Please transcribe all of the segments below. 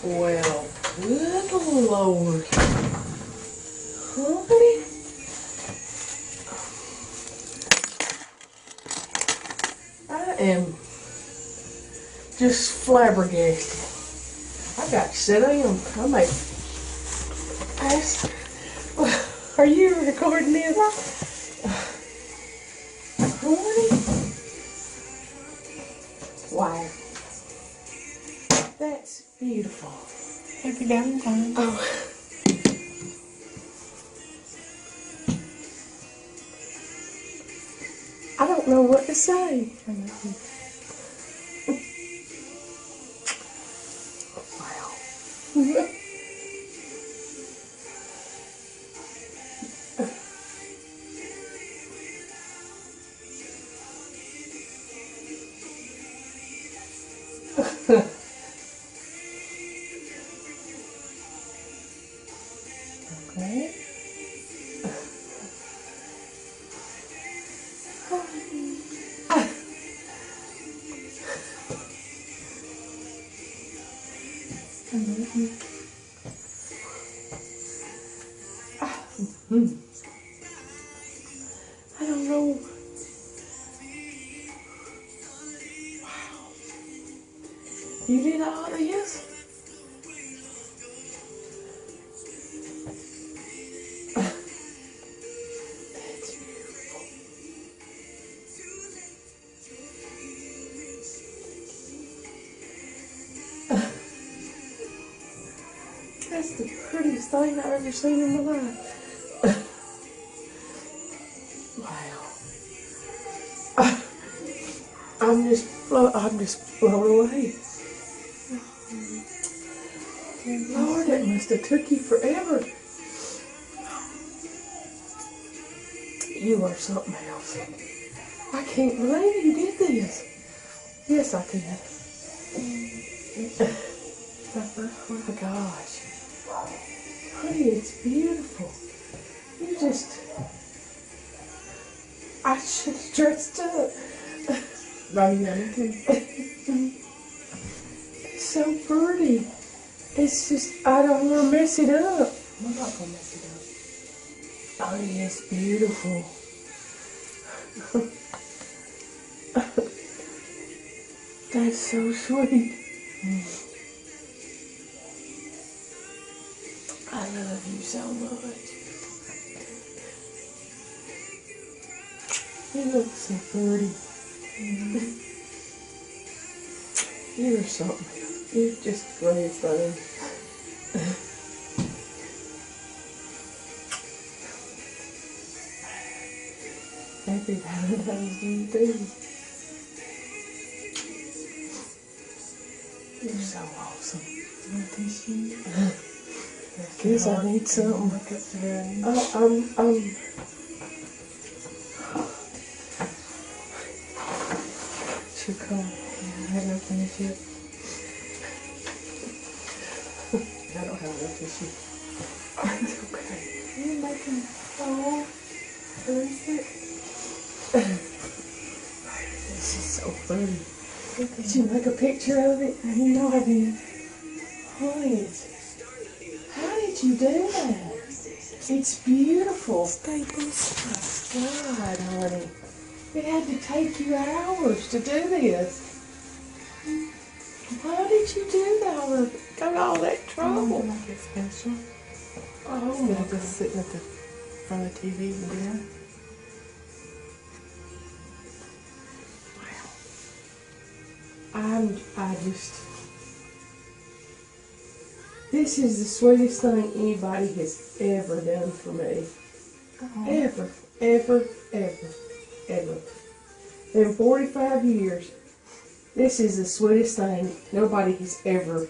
Well, good Lord. Honey? I am just flabbergasted. I got to sit down. I may pass. Are you recording this? Honey? Wow. That's beautiful. Happy Valentine's. Oh. I don't know what to say. Wow. Okay. I don't know. Wow. You did all this? That's beautiful. That's the prettiest thing I've ever seen in my life. Wow. I'm just blown away. Lord, it must have took you forever. You are something else. I can't believe you did this. Yes, I can. Oh my gosh. Honey, it's beautiful. You just... I should have dressed up. It's so pretty. It's just, I don't want to mess it up. I'm not going to mess it up. Oh, it's beautiful. That's so sweet. I love you so much. You look so pretty. You're something. You're just the greatest thing. Happy Valentine's to you too. You're so awesome. Guess I need something. Should come. I have no finish yet. I don't have no tissue. It's okay. You're making This is so funny. Did you make a picture of it? You know I did. Honey, how did you do that? It's beautiful. Staples. God, honey. It had to take you hours to do this. Why did you do that? Go to all that trouble. Make it special. Oh Instead my of God. just sitting at the front of the TV and dinner. This is the sweetest thing anybody has ever done for me. Ever, ever, ever, ever. In 45 years, this is the sweetest thing. Nobody has ever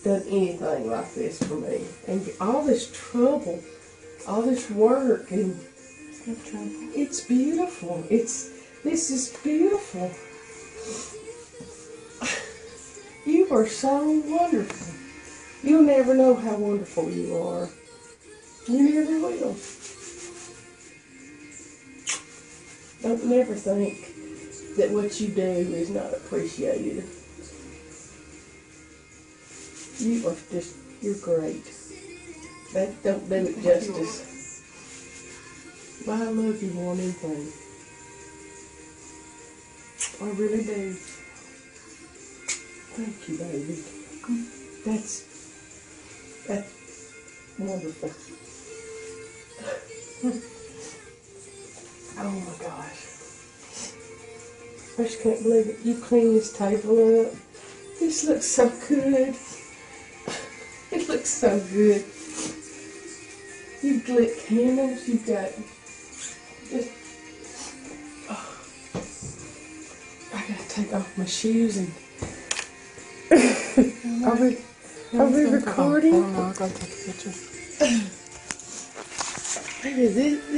done anything like this for me. And all this trouble, all this work, and It's no trouble. it's beautiful. This is beautiful. You are so wonderful. You'll never know how wonderful you are. You never will. Don't never think that what you do is not appreciated. You are just, you're great. That don't do it justice. But I love you more than anything. I really do. Thank you, baby. That's wonderful. Oh my gosh. I just can't believe it. You clean this table up. This looks so good. It looks so good. You've lit candles. You've got just. Oh. I gotta take off my shoes and. Are we recording? I don't know. I'll go take a picture. Maybe this.